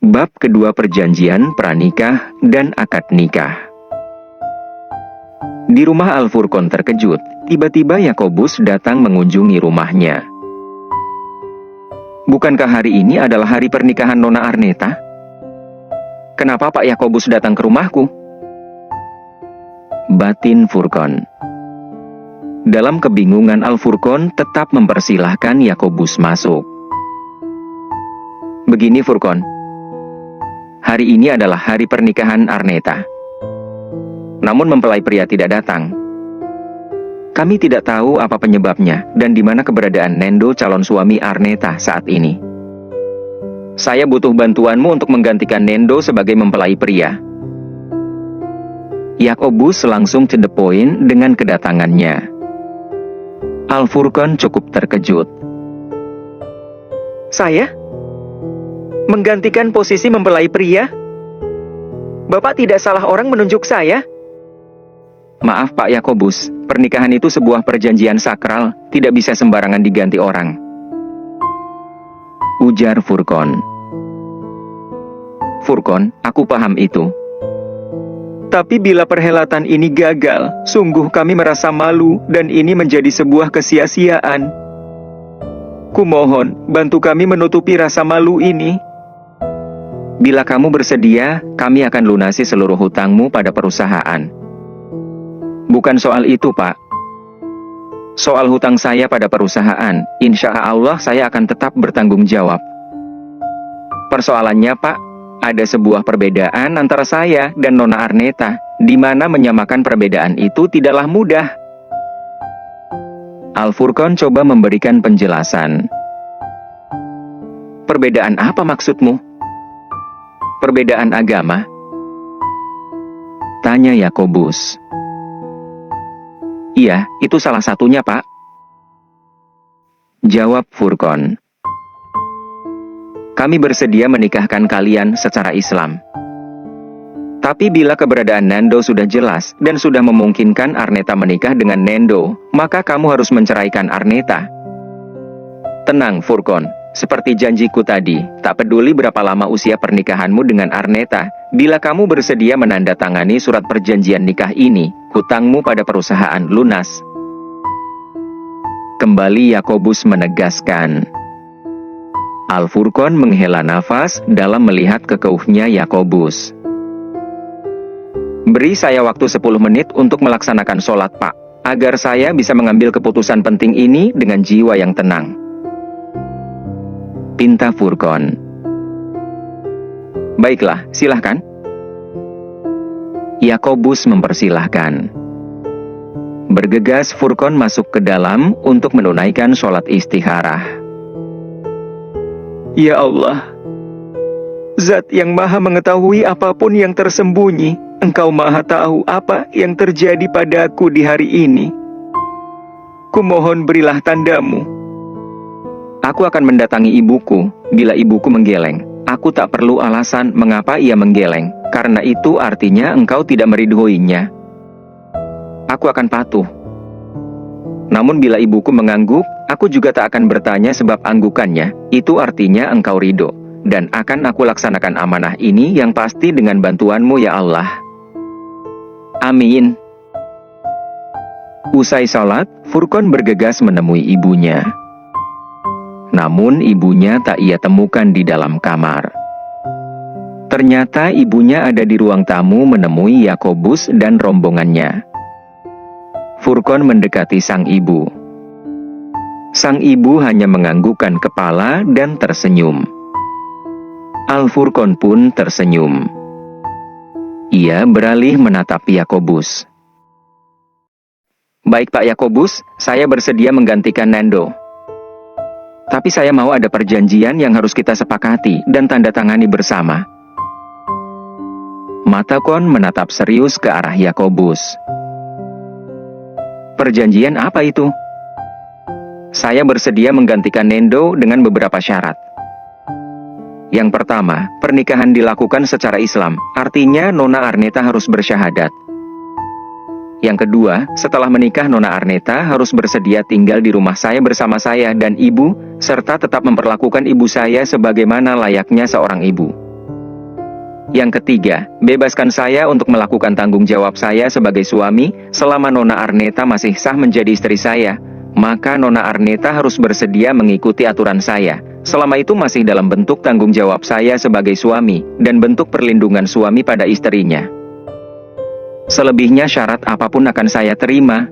Bab kedua, perjanjian pranikah dan akad nikah. Di rumah Al-Furqan terkejut, tiba-tiba Yakobus datang mengunjungi rumahnya. Bukankah hari ini adalah hari pernikahan Nona Arneta? Kenapa Pak Yakobus datang ke rumahku? Batin Furqan. Dalam kebingungan, Al-Furqan tetap mempersilahkan Yakobus masuk. Begini Furqan, hari ini adalah hari pernikahan Arneta. Namun mempelai pria tidak datang. Kami tidak tahu apa penyebabnya dan di mana keberadaan Nendo calon suami Arneta saat ini. Saya butuh bantuanmu untuk menggantikan Nendo sebagai mempelai pria. Yakobus langsung to the point dengan kedatangannya. Al-Furqan cukup terkejut. Saya? Menggantikan posisi mempelai pria? Bapak tidak salah orang menunjuk saya? Maaf Pak Yakobus, pernikahan itu sebuah perjanjian sakral, tidak bisa sembarangan diganti orang. Ujar Furqan. Furqan, aku paham itu. Tapi bila perhelatan ini gagal, sungguh kami merasa malu dan ini menjadi sebuah kesia-siaan. Kumohon, bantu kami menutupi rasa malu ini. Bila kamu bersedia, kami akan lunasi seluruh hutangmu pada perusahaan. Bukan soal itu, Pak. Soal hutang saya pada perusahaan, insya Allah saya akan tetap bertanggung jawab. Persoalannya, Pak, ada sebuah perbedaan antara saya dan Nona Arneta, di mana menyamakan perbedaan itu tidaklah mudah. Al-Furqan coba memberikan penjelasan. Perbedaan apa maksudmu? Perbedaan agama? Tanya Yakobus. Iya, itu salah satunya, Pak. Jawab Furqan. Kami bersedia menikahkan kalian secara Islam. Tapi bila keberadaan Nendo sudah jelas dan sudah memungkinkan Arneta menikah dengan Nendo, maka kamu harus menceraikan Arneta. Tenang, Furqan. Seperti janjiku tadi, tak peduli berapa lama usia pernikahanmu dengan Arneta, bila kamu bersedia menandatangani surat perjanjian nikah ini, hutangmu pada perusahaan lunas. Kembali Yakobus menegaskan. Al-Furqan menghela nafas dalam melihat kekeuhnya Yakobus. Beri saya waktu 10 menit untuk melaksanakan sholat, Pak, agar saya bisa mengambil keputusan penting ini dengan jiwa yang tenang. Pinta Furqan. Baiklah, silahkan. Yakobus mempersilahkan. Bergegas Furqan masuk ke dalam untuk menunaikan sholat istikharah. Ya Allah, Zat yang maha mengetahui apapun yang tersembunyi, Engkau maha tahu apa yang terjadi padaku di hari ini. Kumohon berilah tandamu. Aku akan mendatangi ibuku, bila ibuku menggeleng. Aku tak perlu alasan mengapa ia menggeleng, karena itu artinya engkau tidak meridhoinya. Aku akan patuh. Namun bila ibuku mengangguk, aku juga tak akan bertanya sebab anggukannya, itu artinya engkau ridho. Dan akan aku laksanakan amanah ini yang pasti dengan bantuanmu ya Allah. Amin. Usai salat, Furqan bergegas menemui ibunya. Namun ibunya tak ia temukan di dalam kamar. Ternyata ibunya ada di ruang tamu menemui Yakobus dan rombongannya. Furqan mendekati sang ibu. Sang ibu hanya menganggukkan kepala dan tersenyum. Al-Furqan pun tersenyum. Ia beralih menatap Yakobus. Baik Pak Yakobus, saya bersedia menggantikan Nando. Tapi saya mau ada perjanjian yang harus kita sepakati dan tanda tangani bersama. Mata Kon menatap serius ke arah Yakobus. Perjanjian apa itu? Saya bersedia menggantikan Nendo dengan beberapa syarat. Yang pertama, pernikahan dilakukan secara Islam, artinya Nona Arneta harus bersyahadat. Yang kedua, setelah menikah Nona Arneta harus bersedia tinggal di rumah saya bersama saya dan ibu, serta tetap memperlakukan ibu saya sebagaimana layaknya seorang ibu. Yang ketiga, bebaskan saya untuk melakukan tanggung jawab saya sebagai suami selama Nona Arneta masih sah menjadi istri saya. Maka Nona Arneta harus bersedia mengikuti aturan saya. Selama itu masih dalam bentuk tanggung jawab saya sebagai suami dan bentuk perlindungan suami pada istrinya. Selebihnya syarat apapun akan saya terima.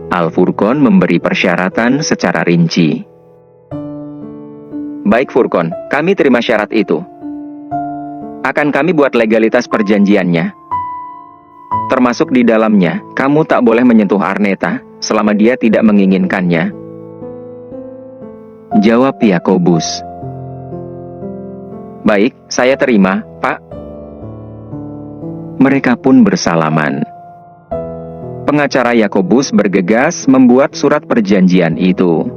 Al-Furqan memberi persyaratan secara rinci. Baik Furqan, kami terima syarat itu. Akan kami buat legalitas perjanjiannya. Termasuk di dalamnya, kamu tak boleh menyentuh Arneta selama dia tidak menginginkannya. Jawab Yakobus. Baik, saya terima, Pak. Mereka pun bersalaman. Pengacara Yakobus bergegas membuat surat perjanjian itu.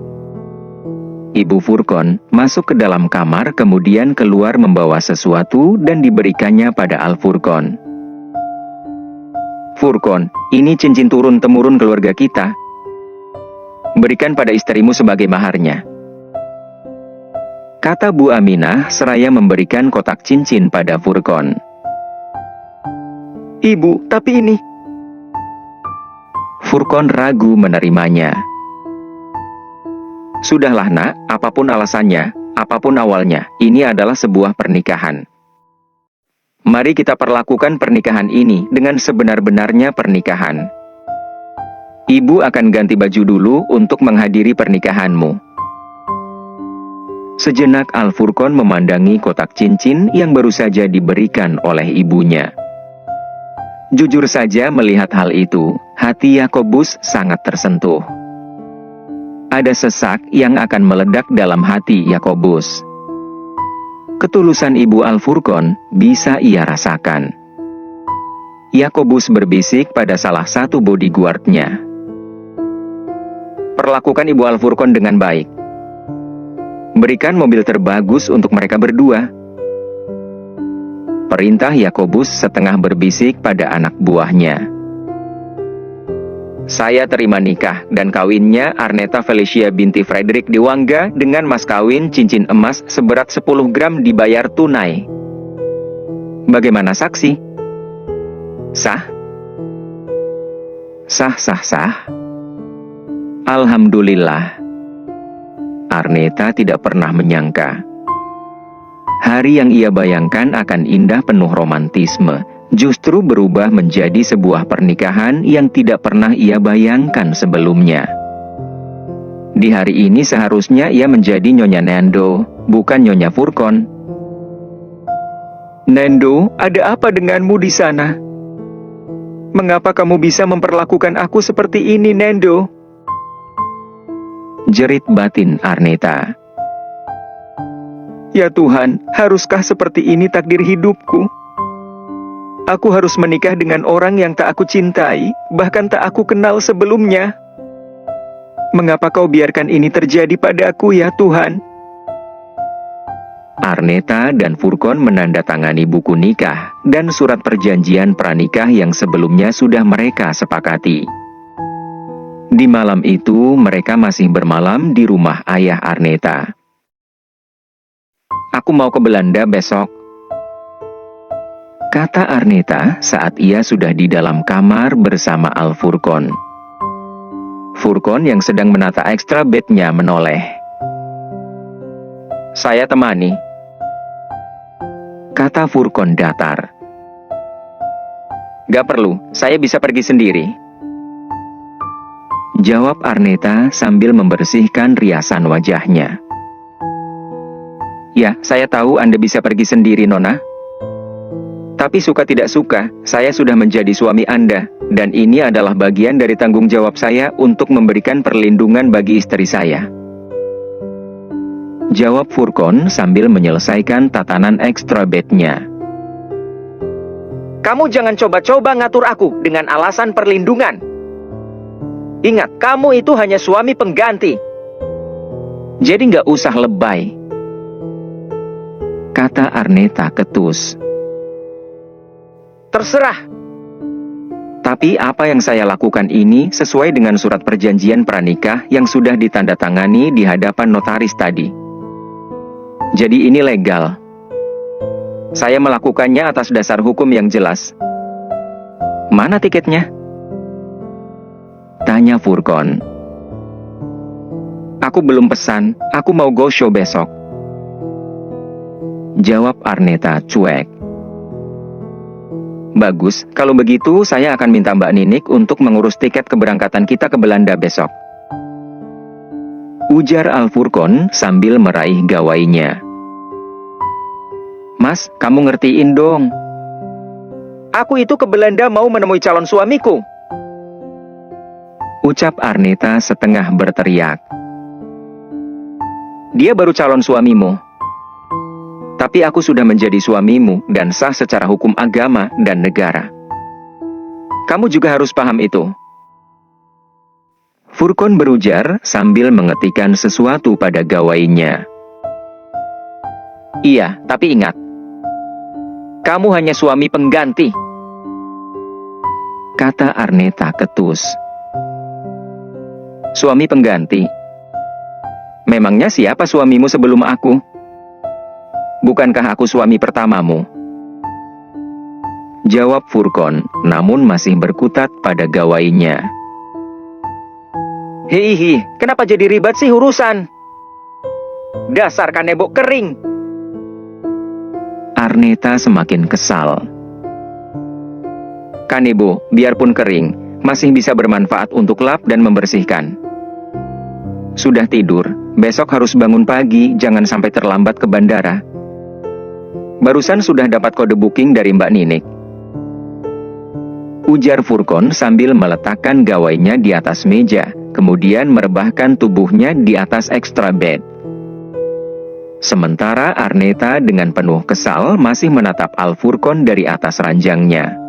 Ibu Furqan masuk ke dalam kamar kemudian keluar membawa sesuatu dan diberikannya pada Al-Furqan. Furqan, ini cincin turun-temurun keluarga kita. Berikan pada istrimu sebagai maharnya. Kata Bu Aminah seraya memberikan kotak cincin pada Furqan. Ibu, tapi ini... Furqan ragu menerimanya. Sudahlah nak, apapun alasannya, apapun awalnya, ini adalah sebuah pernikahan. Mari kita perlakukan pernikahan ini dengan sebenar-benarnya pernikahan. Ibu akan ganti baju dulu untuk menghadiri pernikahanmu. Sejenak Al-Furqan memandangi kotak cincin yang baru saja diberikan oleh ibunya. Jujur saja melihat hal itu, hati Yakobus sangat tersentuh. Ada sesak yang akan meledak dalam hati Yakobus. Ketulusan ibu Al-Furqan bisa ia rasakan. Yakobus berbisik pada salah satu bodyguardnya. Perlakukan ibu Al-Furqan dengan baik. Berikan mobil terbagus untuk mereka berdua. Perintah Yakobus setengah berbisik pada anak buahnya. Saya terima nikah dan kawinnya Arneta Felicia binti Frederick Dewangga dengan mas kawin cincin emas seberat 10 gram dibayar tunai. Bagaimana saksi? Sah? Sah. Alhamdulillah. Arneta tidak pernah menyangka. Hari yang ia bayangkan akan indah penuh romantisme, justru berubah menjadi sebuah pernikahan yang tidak pernah ia bayangkan sebelumnya. Di hari ini seharusnya ia menjadi Nyonya Nendo, bukan Nyonya Furqan. Nendo, ada apa denganmu di sana? Mengapa kamu bisa memperlakukan aku seperti ini, Nendo? Jerit batin Arneta. Ya Tuhan, haruskah seperti ini takdir hidupku? Aku harus menikah dengan orang yang tak aku cintai, bahkan tak aku kenal sebelumnya. Mengapa kau biarkan ini terjadi padaku ya Tuhan? Arneta dan Furqan menandatangani buku nikah dan surat perjanjian pranikah yang sebelumnya sudah mereka sepakati. Di malam itu mereka masih bermalam di rumah ayah Arneta. Aku mau ke Belanda besok, kata Arneta saat ia sudah di dalam kamar bersama Al-Furqan. Furqan yang sedang menata ekstra bednya menoleh. Saya temani, kata Furqan datar. Gak perlu, saya bisa pergi sendiri, jawab Arneta sambil membersihkan riasan wajahnya. Ya, saya tahu Anda bisa pergi sendiri, Nona. Tapi suka tidak suka, saya sudah menjadi suami Anda, dan ini adalah bagian dari tanggung jawab saya untuk memberikan perlindungan bagi istri saya. Jawab Furqan sambil menyelesaikan tatanan ekstra bednya. Kamu jangan coba-coba ngatur aku dengan alasan perlindungan. Ingat, kamu itu hanya suami pengganti. Jadi nggak usah lebay, kata Arneta ketus. Terserah. Tapi apa yang saya lakukan ini sesuai dengan surat perjanjian pranikah yang sudah ditandatangani di hadapan notaris tadi. Jadi ini legal. Saya melakukannya atas dasar hukum yang jelas. Mana tiketnya? Tanya Furqon. Aku belum pesan, aku mau go show besok. Jawab Arneta cuek. Bagus, kalau begitu saya akan minta Mbak Ninik untuk mengurus tiket keberangkatan kita ke Belanda besok. Ujar Al-Furqon sambil meraih gawainya. Mas, kamu ngertiin dong. Aku itu ke Belanda mau menemui calon suamiku. Ucap Arneta setengah berteriak. Dia baru calon suamimu. Tapi aku sudah menjadi suamimu dan sah secara hukum agama dan negara. Kamu juga harus paham itu. Furqon berujar sambil mengetikkan sesuatu pada gawainya. Iya, tapi ingat. Kamu hanya suami pengganti. Kata Arneta ketus. Suami pengganti? Memangnya siapa suamimu sebelum aku? Bukankah aku suami pertamamu? Jawab Furqon, namun masih berkutat pada gawainya. Hihi, kenapa jadi ribet sih urusan? Dasar kanebo kering. Arneta semakin kesal. Kanebo, biarpun kering, masih bisa bermanfaat untuk lap dan membersihkan. Sudah tidur, besok harus bangun pagi, jangan sampai terlambat ke bandara. Barusan sudah dapat kode booking dari Mbak Ninik. Ujar Furqon sambil meletakkan gawainya di atas meja, kemudian merebahkan tubuhnya di atas extra bed. Sementara Arneta dengan penuh kesal masih menatap Al-Furqon dari atas ranjangnya.